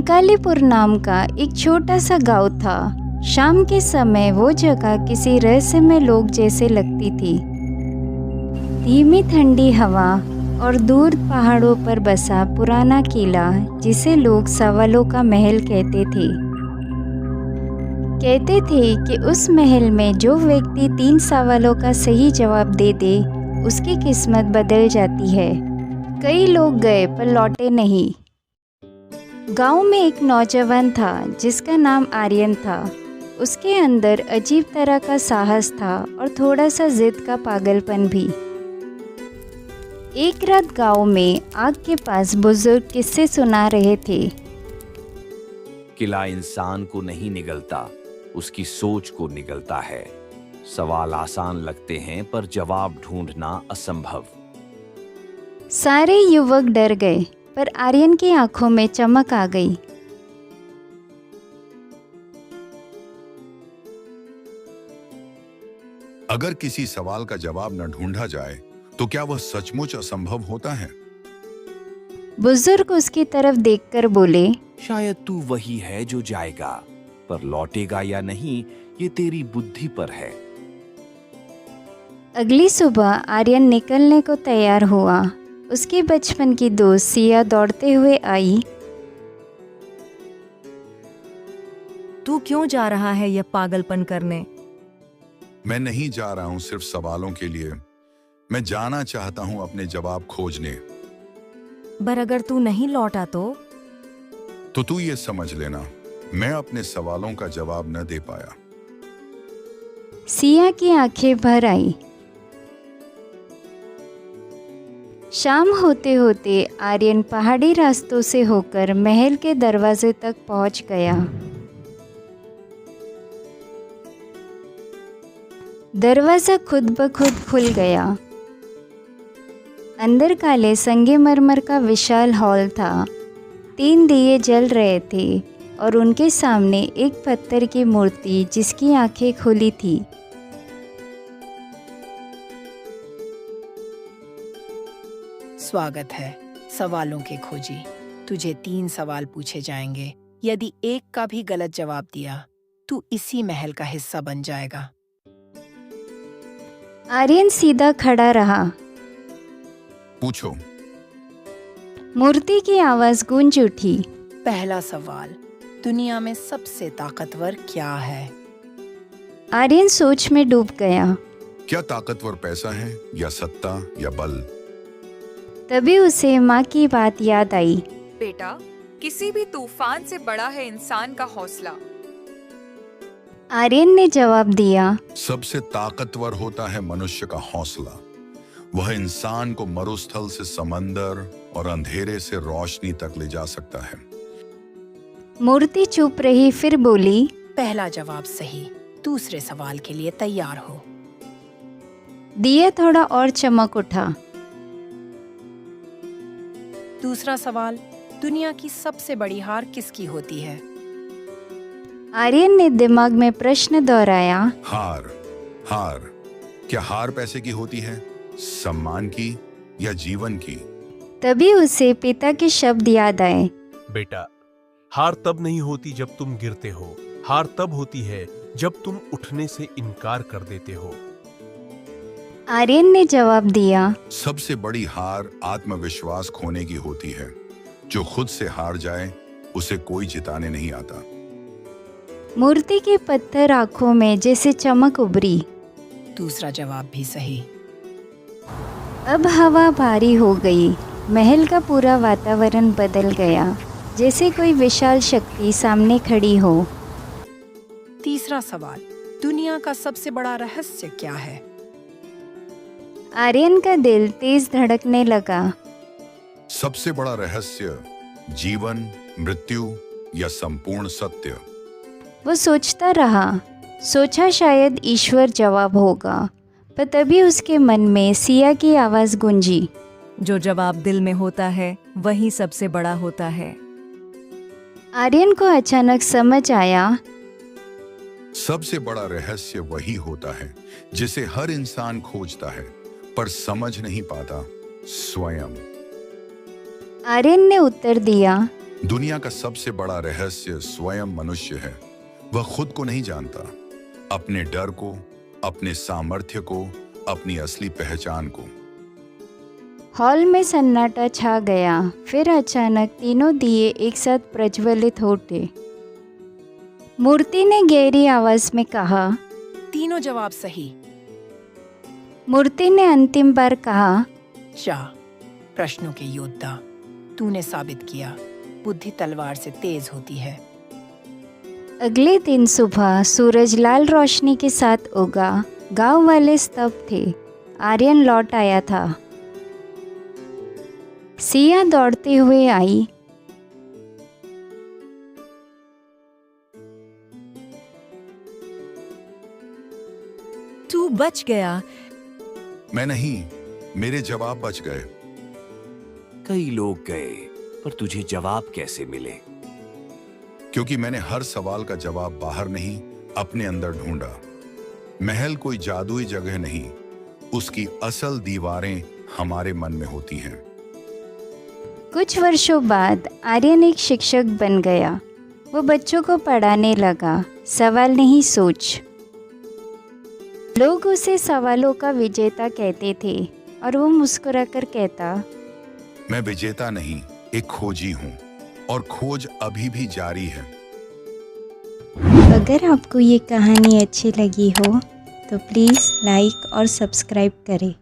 कंकालीपुर नाम का एक छोटा सा गांव था। शाम के समय वो जगह किसी रहस्यमय लोक जैसे लगती थी। धीमी ठंडी हवा और दूर पहाड़ों पर बसा पुराना किला, जिसे लोग सवालों का महल कहते थे कि उस महल में जो व्यक्ति 3 सवालों का सही जवाब दे दे, उसकी किस्मत बदल जाती है। कई लोग गए पर लौटे नहीं। गांव में एक नौजवान था जिसका नाम आर्यन था। उसके अंदर अजीब तरह का साहस था और थोड़ा सा जिद का पागलपन भी। एक रात गांव में आग के पास बुजुर्ग किस्से सुना रहे थे। किला इंसान को नहीं निगलता, उसकी सोच को निगलता है। सवाल आसान लगते हैं पर जवाब ढूंढना असंभव। सारे युवक डर गए, पर आर्यन की आंखों में चमक आ गई। अगर किसी सवाल का जवाब न ढूंढा जाए तो क्या वह सचमुच असंभव होता है? बुजुर्ग उसकी तरफ देखकर बोले, शायद तू वही है जो जाएगा, पर लौटेगा या नहीं ये तेरी बुद्धि पर है। अगली सुबह आर्यन निकलने को तैयार हुआ। उसकी बचपन की दोस्त सिया दौड़ते हुए आई। तू क्यों जा रहा है यह पागलपन करने? मैं नहीं जा रहा हूं सिर्फ सवालों के लिए। मैं जाना चाहता हूं अपने जवाब खोजने। पर अगर तू नहीं लौटा तो तू ये समझ लेना, मैं अपने सवालों का जवाब न दे पाया। सिया की आंखें भर आई। शाम होते होते आर्यन पहाड़ी रास्तों से होकर महल के दरवाजे तक पहुंच गया। दरवाजा खुद ब खुद खुल गया। अंदर काले संगमरमर का विशाल हॉल था। 3 दिए जल रहे थे और उनके सामने एक पत्थर की मूर्ति जिसकी आंखें खुली थी। स्वागत है सवालों के खोजी। तुझे 3 सवाल पूछे जाएंगे। यदि एक का भी गलत जवाब दिया तू इसी महल का हिस्सा बन जाएगा। आर्यन सीधा खड़ा रहा। पूछो। मूर्ति की आवाज गूंज उठी। पहला सवाल, दुनिया में सबसे ताकतवर क्या है? आर्यन सोच में डूब गया। क्या ताकतवर पैसा है या सत्ता या बल? तभी उसे माँ की बात याद आई। बेटा, किसी भी तूफान से बड़ा है इंसान का हौसला। आर्यन ने जवाब दिया, सबसे ताकतवर होता है मनुष्य का हौसला। वह इंसान को मरुस्थल से समंदर और अंधेरे से रोशनी तक ले जा सकता है। मूर्ति चुप रही, फिर बोली, पहला जवाब सही। दूसरे सवाल के लिए तैयार हो। दिया थोड़ा और चमक उठा। दूसरा सवाल, दुनिया की सबसे बड़ी हार किसकी होती है? आर्यन ने दिमाग में प्रश्न दोहराया। हार। हार। क्या हार पैसे की होती है, सम्मान की या जीवन की? तभी उसे पिता के शब्द याद आए। बेटा, हार तब नहीं होती जब तुम गिरते हो। हार तब होती है जब तुम उठने से इनकार कर देते हो। आर्यन ने जवाब दिया, सबसे बड़ी हार आत्मविश्वास खोने की होती है। जो खुद से हार जाए उसे कोई जिताने नहीं आता। मूर्ति के पत्थर आंखों में जैसे चमक उभरी। दूसरा जवाब भी सही। अब हवा भारी हो गई। महल का पूरा वातावरण बदल गया, जैसे कोई विशाल शक्ति सामने खड़ी हो। तीसरा सवाल, दुनिया का सबसे बड़ा रहस्य क्या है? आर्यन का दिल तेज धड़कने लगा। सबसे बड़ा रहस्य जीवन, मृत्यु या संपूर्ण सत्य? वो सोचता रहा। सोचा शायद ईश्वर जवाब होगा, पर तभी उसके मन में सिया की आवाज गूंजी। जो जवाब दिल में होता है वही सबसे बड़ा होता है। आर्यन को अचानक समझ आया, सबसे बड़ा रहस्य वही होता है जिसे हर इंसान खोजता है पर समझ नहीं पाता, स्वयं। आर्यन ने उत्तर दिया, दुनिया का सबसे बड़ा रहस्य स्वयं मनुष्य है। वह खुद को नहीं जानता, अपने डर को, अपने सामर्थ्य को, अपनी असली पहचान को। हॉल में सन्नाटा छा गया। फिर अचानक तीनों दिए एक साथ प्रज्वलित हो उठे। मूर्ति ने गहरी आवाज में कहा। तीनों जवाब सही। मूर्ति ने अंतिम बार कहा। शाह, प्रश्नों के योद्धा, तूने साबित किया बुद्धि तलवार से तेज होती है। अगले दिन सुबह सूरज लाल रोशनी के साथ उगा। गांव वाले स्तब्ध थे। आर्यन लौट आया था। सिया दौड़ते हुए आई। तू बच गया। मैं नहीं, मेरे जवाब बच गए। कई लोग गए, पर तुझे जवाब कैसे मिले? क्योंकि मैंने हर सवाल का जवाब बाहर नहीं, अपने अंदर ढूंढा। महल कोई जादुई जगह नहीं, उसकी असल दीवारें हमारे मन में होती हैं। कुछ वर्षों बाद आर्यन एक शिक्षक बन गया। वो बच्चों को पढ़ाने लगा, सवाल नहीं सोच। लोग उसे सवालों का विजेता कहते थे और वो मुस्कुराकर कहता, मैं विजेता नहीं, एक खोजी हूं, और खोज अभी भी जारी है। अगर आपको ये कहानी अच्छी लगी हो तो प्लीज़ लाइक और सब्सक्राइब करें।